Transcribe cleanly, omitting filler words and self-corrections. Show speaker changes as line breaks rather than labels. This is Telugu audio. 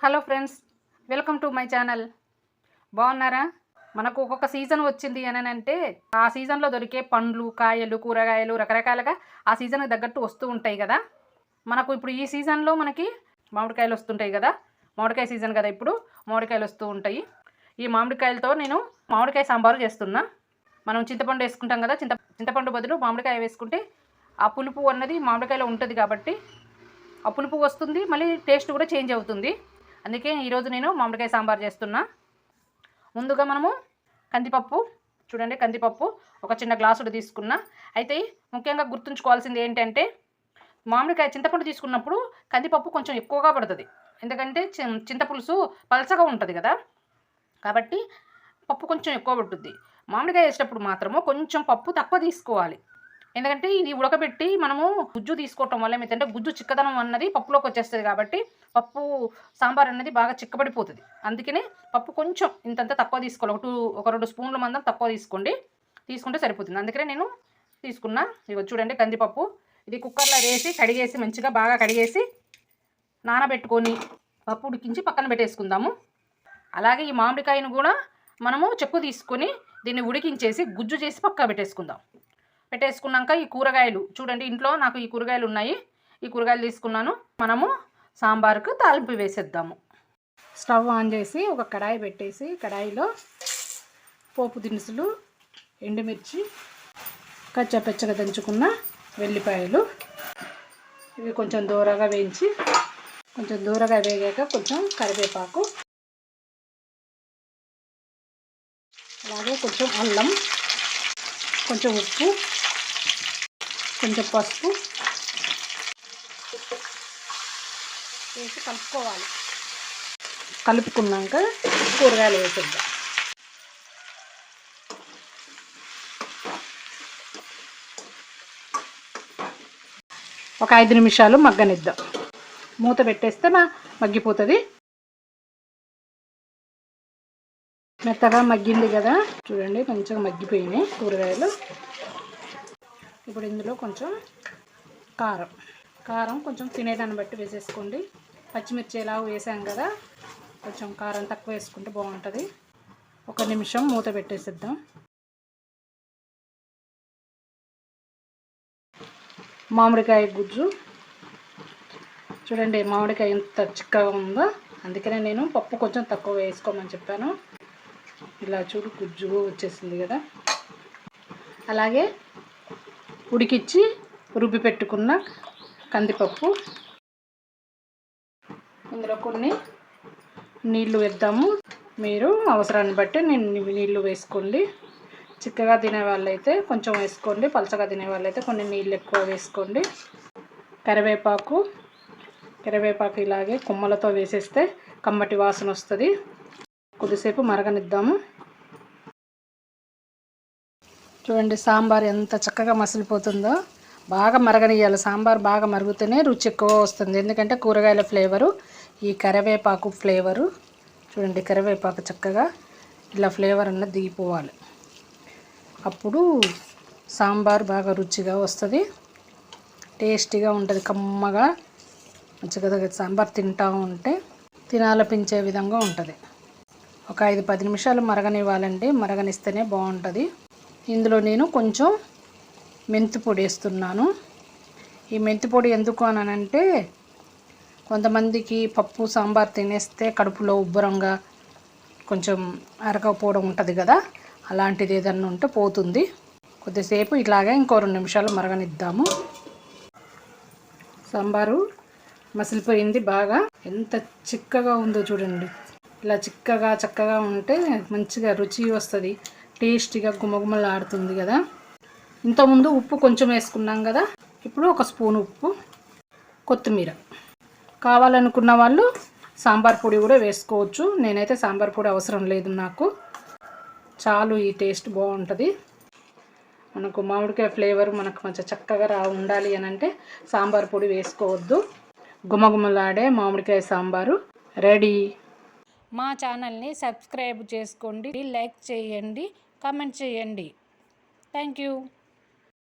Hello friends, welcome to my channel. బాగున్నారా? మనకు ఒక్కొక్క సీజన్ వచ్చింది అని అంటే ఆ సీజన్లో దొరికే పండ్లు, కాయలు, కూరగాయలు రకరకాలుగా ఆ సీజన్కి తగ్గట్టు వస్తూ ఉంటాయి కదా. మనకు ఇప్పుడు ఈ సీజన్లో మనకి మామిడికాయలు వస్తుంటాయి కదా. మామిడికాయ సీజన్ కదా, ఇప్పుడు మామిడికాయలు వస్తూ ఉంటాయి. ఈ మామిడికాయలతో నేను మామిడికాయ సాంబారు చేస్తున్నా. మనం చింతపండు వేసుకుంటాం కదా, చింతపండు బదులు మామిడికాయ వేసుకుంటే ఆ పులుపు అన్నది మామిడికాయలో ఉంటుంది కాబట్టి ఆ పులుపు వస్తుంది, మళ్ళీ టేస్ట్ కూడా చేంజ్ అవుతుంది. అందుకే ఈరోజు నేను మామిడికాయ సాంబార్ చేస్తున్నా. ముందుగా మనము కందిపప్పు, చూడండి కందిపప్పు ఒక చిన్న గ్లాసుడు తీసుకున్నా. అయితే ముఖ్యంగా గుర్తుంచుకోవాల్సింది ఏంటంటే మామిడికాయ చింతపండు తీసుకున్నప్పుడు కందిపప్పు కొంచెం ఎక్కువగా పడుతుంది. ఎందుకంటే చింతపులుసు పలచగా ఉంటుంది కదా, కాబట్టి పప్పు కొంచెం ఎక్కువ పడుతుంది. మామిడికాయ వేసేటప్పుడు మాత్రము కొంచెం పప్పు తక్కువ తీసుకోవాలి. ఎందుకంటే ఇది ఉడకబెట్టి మనము గుజ్జు తీసుకోవటం వల్ల ఏమైతే గుజ్జు చిక్కదనం అన్నది పప్పులోకి వచ్చేస్తుంది కాబట్టి పప్పు సాంబార్ అనేది బాగా చిక్కబడిపోతుంది. అందుకనే పప్పు కొంచెం ఇంతంత తక్కువ తీసుకోవాలి. ఒక 2 స్పూన్ల మందం తక్కువ తీసుకుంటే సరిపోతుంది. అందుకనే నేను తీసుకున్నా. ఇక చూడండి కందిపప్పు, ఇది కుక్కర్లో వేసి కడిగేసి మంచిగా బాగా కడిగేసి నానబెట్టుకొని పప్పు ఉడికించి పక్కన పెట్టేసుకుందాము. అలాగే ఈ మామిడికాయను కూడా మనము చెక్కు తీసుకొని దీన్ని ఉడికించేసి గుజ్జు చేసి పక్క పెట్టేసుకున్నాక ఈ కూరగాయలు చూడండి, ఇంట్లో నాకు ఈ కూరగాయలు ఉన్నాయి. ఈ కూరగాయలు తీసుకున్నాను. మనము సాంబార్కు తాలింపు వేసేద్దాము. స్టవ్ ఆన్ చేసి ఒక కడాయి పెట్టేసి కడాయిలో పోపు దినుసులు, ఎండుమిర్చి, కచ్చపచ్చగా దంచుకున్న వెల్లిపాయలు, ఇవి కొంచెం దూరగా వేయించి కొంచెం దూరగా వేగాక కొంచెం కరివేపాకు, అలాగే కొంచెం అల్లం, కొంచెం ఉప్పు, కొంచెం పసుపు వేసి కలుపుకోవాలి. కలుపుకున్నాక కూరగాయలు వేసేద్దాం. ఒక 5 నిమిషాలు మగ్గనిద్దాం. మూత పెట్టేస్తే మగ్గిపోతుంది. మెత్తగా మగ్గింది కదా, చూడండి మంచిగా మగ్గిపోయినాయి కూరగాయలు. ఇప్పుడు ఇందులో కొంచెం కారం కొంచెం తినేదాన్ని బట్టి వేసేసుకోండి. పచ్చిమిర్చి ఎలా వేసాం కదా, కొంచెం కారం తక్కువ వేసుకుంటే బాగుంటుంది. 1 నిమిషం మూత పెట్టేసిద్దాం. మామిడికాయ గుజ్జు చూడండి, మామిడికాయ ఎంత చిక్కగా ఉందో. అందుకనే నేను పప్పు కొంచెం తక్కువ వేసుకోమని చెప్పాను. ఇలా చూడు గుజ్జు వచ్చేసింది కదా. అలాగే ఉడికిచ్చి రుబ్బి పెట్టుకున్న కందిపప్పు, ఇందులో కొన్ని నీళ్లు వేద్దాము. మీరు అవసరాన్ని బట్టి నీళ్లు వేసుకోండి. చిక్కగా తినే వాళ్ళైతే కొంచెం వేసుకోండి, పలచగా తినే వాళ్ళైతే కొన్ని నీళ్ళు ఎక్కువ వేసుకోండి. కరివేపాకు ఇలాగే కొమ్మలతో వేసేస్తే కమ్మటి వాసన వస్తుంది. కొద్దిసేపు మరగనిద్దాము. చూడండి సాంబార్ ఎంత చక్కగా మసిలిపోతుందో. బాగా మరగనియాలి. సాంబార్ బాగా మరుగుతూనే రుచి ఎక్కువ వస్తుంది. ఎందుకంటే కూరగాయల ఫ్లేవరు, ఈ కరివేపాకు ఫ్లేవరు చూడండి, కరివేపాకు చక్కగా ఇలా ఫ్లేవర్ అన్నది దిగిపోవాలి. అప్పుడు సాంబార్ బాగా రుచిగా వస్తుంది, టేస్టీగా ఉంటుంది, కమ్మగా మంచిగా సాంబార్ తింటూ ఉంటే తినాలనిపించే విధంగా ఉంటుంది. ఒక 5-10 నిమిషాలు మరగనివ్వాలండి. మరగనిస్తేనే బాగుంటుంది. ఇందులో నేను కొంచెం మెంతి పొడి వేస్తున్నాను. ఈ మెంతి పొడి ఎందుకు అనంటే కొంతమందికి పప్పు సాంబార్ తినేస్తే కడుపులో ఉబ్బరంగా కొంచెం అరగకపోవడం ఉంటుంది కదా, అలాంటిది ఏదన్నా ఉంటే పోతుంది. కొద్దిసేపు ఇలాగే ఇంకో 2 నిమిషాలు మరగనిద్దాము. సాంబారు మసిలిపోయింది బాగా. ఎంత చిక్కగా ఉందో చూడండి. ఇలా చక్కగా ఉంటే మంచిగా రుచి వస్తుంది, టేస్టీగా గుమగుమలాడుతుంది కదా. ఇంతకుముందు ఉప్పు కొంచెం వేసుకున్నాం కదా, ఇప్పుడు 1 స్పూన్ ఉప్పు, కొత్తిమీర. కావాలనుకున్న వాళ్ళు సాంబార్ పొడి కూడా వేసుకోవచ్చు. నేనైతే సాంబార్ పొడి అవసరం లేదు, నాకు చాలు, ఈ టేస్ట్ బాగుంటుంది. మనకు మామిడికాయ ఫ్లేవర్ మనకు కొంచెం చక్కగా ఉండాలి అని అంటే సాంబార్ పొడి వేసుకోవద్దు. గుమగుమలాడే మామిడికాయ సాంబారు రెడీ. మా ఛానల్ని సబ్స్క్రైబ్ చేసుకోండి, లైక్ చేయండి, కామెంట్ చేయండి. Thank you.